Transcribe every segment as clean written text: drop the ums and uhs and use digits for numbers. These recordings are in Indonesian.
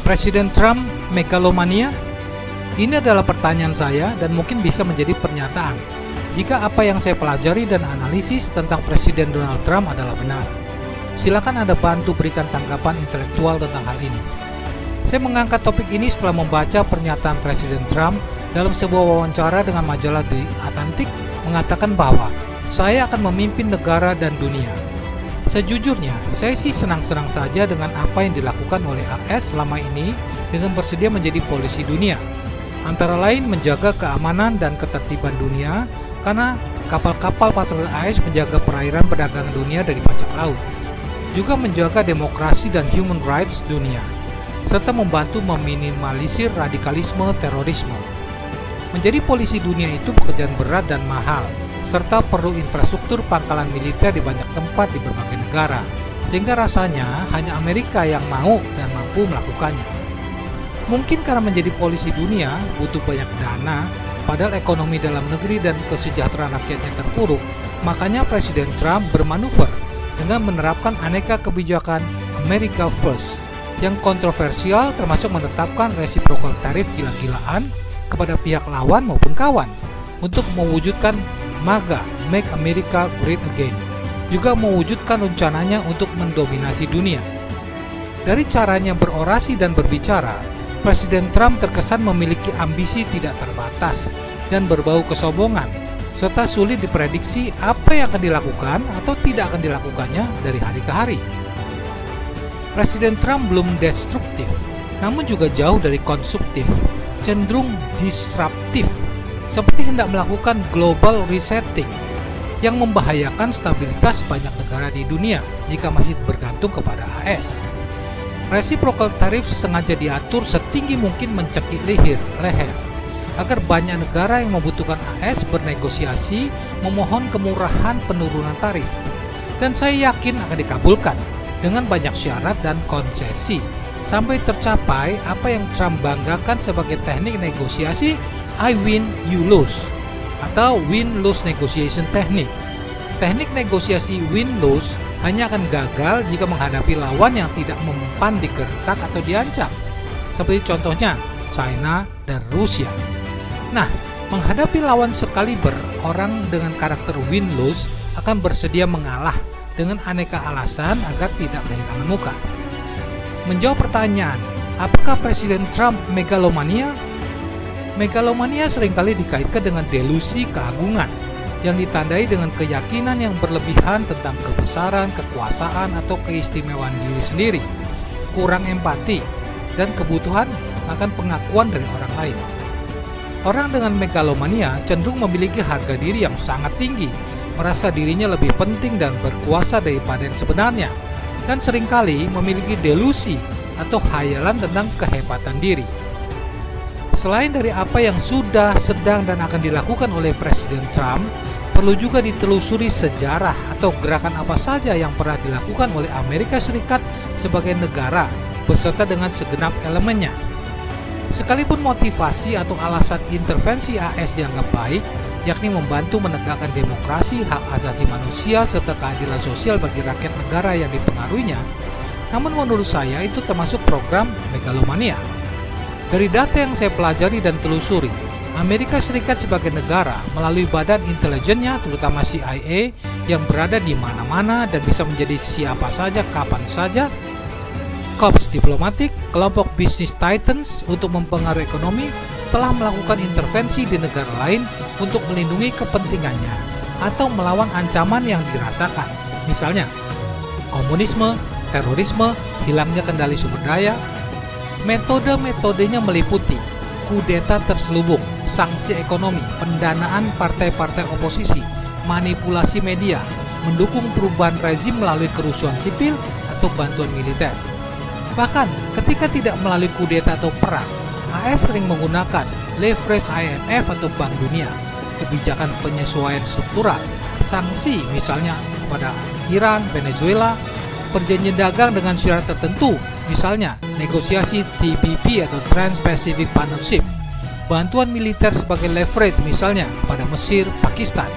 Presiden Trump megalomania? Ini adalah pertanyaan saya dan mungkin bisa menjadi pernyataan jika apa yang saya pelajari dan analisis tentang Presiden Donald Trump adalah benar. Silakan Anda bantu berikan tanggapan intelektual tentang hal ini. Saya mengangkat topik ini setelah membaca pernyataan Presiden Trump dalam sebuah wawancara dengan majalah The Atlantic mengatakan bahwa saya akan memimpin negara dan dunia. Sejujurnya, saya sih senang-senang saja dengan apa yang dilakukan oleh AS selama ini dengan bersedia menjadi polisi dunia. Antara lain menjaga keamanan dan ketertiban dunia karena kapal-kapal patroli AS menjaga perairan perdagangan dunia dari bajak laut. Juga menjaga demokrasi dan human rights dunia, serta membantu meminimalisir radikalisme terorisme. Menjadi polisi dunia itu pekerjaan berat dan mahal, serta perlu infrastruktur pangkalan militer di banyak tempat di berbagai negara, sehingga rasanya hanya Amerika yang mau dan mampu melakukannya. Mungkin karena menjadi polisi dunia butuh banyak dana, padahal ekonomi dalam negeri dan kesejahteraan rakyatnya terpuruk, makanya Presiden Trump bermanuver dengan menerapkan aneka kebijakan America First yang kontroversial, termasuk menetapkan reciprocal tarif gila-gilaan kepada pihak lawan maupun kawan untuk mewujudkan MAGA, Make America Great Again, juga mewujudkan rencananya untuk mendominasi dunia. Dari caranya berorasi dan berbicara, Presiden Trump terkesan memiliki ambisi tidak terbatas dan berbau kesombongan, serta sulit diprediksi apa yang akan dilakukan atau tidak akan dilakukannya dari hari ke hari. Presiden Trump belum destruktif, namun juga jauh dari konstruktif, cenderung disruptif, seperti hendak melakukan global resetting yang membahayakan stabilitas banyak negara di dunia jika masih bergantung kepada AS. Reciprocal tarif sengaja diatur setinggi mungkin mencekik leher agar banyak negara yang membutuhkan AS bernegosiasi memohon kemurahan penurunan tarif, dan saya yakin akan dikabulkan dengan banyak syarat dan konsesi sampai tercapai apa yang Trump banggakan sebagai teknik negosiasi I win, you lose, atau win-lose negotiation technique. Teknik negosiasi win-lose hanya akan gagal jika menghadapi lawan yang tidak mempan digertak atau diancam, seperti contohnya China dan Rusia. Nah, menghadapi lawan sekaliber, orang dengan karakter win-lose akan bersedia mengalah dengan aneka alasan agar tidak kehilangan muka. Menjawab pertanyaan, apakah Presiden Trump megalomania? Megalomania seringkali dikaitkan dengan delusi keagungan yang ditandai dengan keyakinan yang berlebihan tentang kebesaran, kekuasaan, atau keistimewaan diri sendiri, kurang empati, dan kebutuhan akan pengakuan dari orang lain. Orang dengan megalomania cenderung memiliki harga diri yang sangat tinggi, merasa dirinya lebih penting dan berkuasa daripada yang sebenarnya, dan seringkali memiliki delusi atau hayalan tentang kehebatan diri. Selain dari apa yang sudah, sedang, dan akan dilakukan oleh Presiden Trump, perlu juga ditelusuri sejarah atau gerakan apa saja yang pernah dilakukan oleh Amerika Serikat sebagai negara beserta dengan segenap elemennya. Sekalipun motivasi atau alasan intervensi AS dianggap baik, yakni membantu menegakkan demokrasi, hak asasi manusia, serta keadilan sosial bagi rakyat negara yang dipengaruhinya, namun menurut saya itu termasuk program megalomania. Dari data yang saya pelajari dan telusuri, Amerika Serikat sebagai negara melalui badan intelijennya, terutama CIA, yang berada di mana-mana dan bisa menjadi siapa saja, kapan saja, korps diplomatik, kelompok bisnis titans untuk mempengaruhi ekonomi, telah melakukan intervensi di negara lain untuk melindungi kepentingannya atau melawan ancaman yang dirasakan, misalnya komunisme, terorisme, hilangnya kendali sumber daya. Metode-metodenya meliputi kudeta terselubung, sanksi ekonomi, pendanaan partai-partai oposisi, manipulasi media, mendukung perubahan rezim melalui kerusuhan sipil atau bantuan militer. Bahkan ketika tidak melalui kudeta atau perang, AS sering menggunakan leverage IMF atau Bank Dunia, kebijakan penyesuaian struktural, sanksi misalnya kepada Iran, Venezuela, perjanjian dagang dengan syarat tertentu, misalnya negosiasi TPP atau Trans-Pacific Partnership, bantuan militer sebagai leverage misalnya pada Mesir, Pakistan.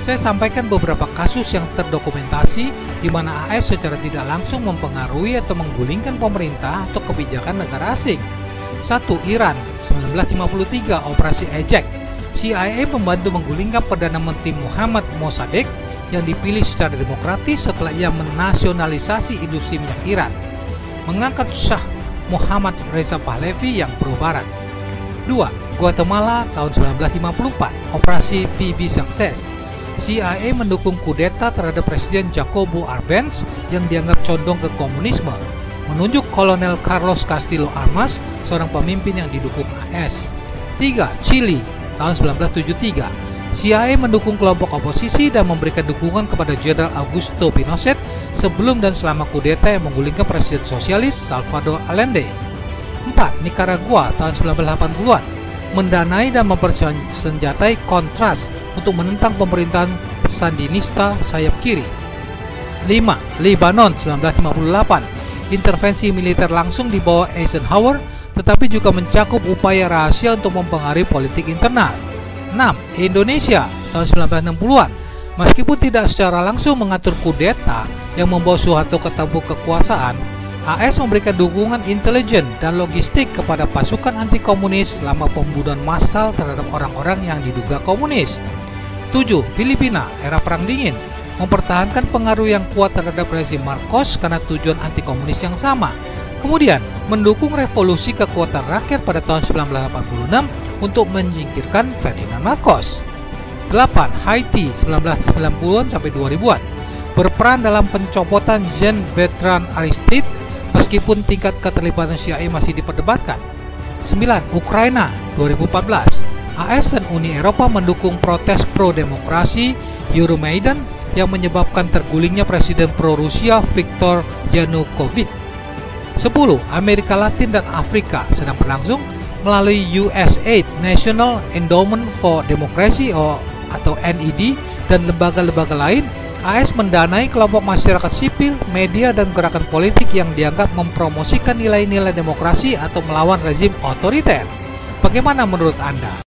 Saya sampaikan beberapa kasus yang terdokumentasi di mana AS secara tidak langsung mempengaruhi atau menggulingkan pemerintah atau kebijakan negara asing. 1. Iran, 1953, Operasi Ejek. CIA membantu menggulingkan Perdana Menteri Mohammad Mossadegh yang dipilih secara demokratis setelah ia menasionalisasi industri minyak Iran, mengangkat Shah Muhammad Reza Pahlavi yang pro-barat. 2. Guatemala tahun 1954, Operasi PB Success. CIA mendukung kudeta terhadap Presiden Jacobo Arbenz yang dianggap condong ke komunisme, menunjuk Kolonel Carlos Castillo Armas, seorang pemimpin yang didukung AS. 3. Chili tahun 1973. CIA mendukung kelompok oposisi dan memberikan dukungan kepada Jenderal Augusto Pinochet sebelum dan selama kudeta yang menggulingkan Presiden Sosialis Salvador Allende. 4. Nicaragua tahun 1980-an, mendanai dan mempersenjatai Contras untuk menentang pemerintahan Sandinista sayap kiri. 5. Lebanon 1958, intervensi militer langsung di bawah Eisenhower, tetapi juga mencakup upaya rahasia untuk mempengaruhi politik internal. 6. Indonesia tahun 1960-an, meskipun tidak secara langsung mengatur kudeta yang membawa Soeharto ke tampuk kekuasaan, AS memberikan dukungan intelijen dan logistik kepada pasukan anti-komunis selama pembunuhan massal terhadap orang-orang yang diduga komunis. 7. Filipina, era Perang Dingin, mempertahankan pengaruh yang kuat terhadap rezim Marcos karena tujuan anti-komunis yang sama. Kemudian, mendukung revolusi kekuatan rakyat pada tahun 1986 untuk menyingkirkan Ferdinand Marcos. 8. Haiti 1990-an sampai 2000-an, berperan dalam pencopotan Jean-Bertrand Aristide meskipun tingkat keterlibatan CIA masih diperdebatkan. 9. Ukraina 2014, AS dan Uni Eropa mendukung protes pro-demokrasi Euromaidan yang menyebabkan tergulingnya Presiden pro-Rusia Viktor Yanukovych. 10. Amerika Latin dan Afrika sedang berlangsung melalui USAID, National Endowment for Democracy atau NED, dan lembaga-lembaga lain. AS mendanai kelompok masyarakat sipil, media, dan gerakan politik yang dianggap mempromosikan nilai-nilai demokrasi atau melawan rezim otoriter. Bagaimana menurut Anda?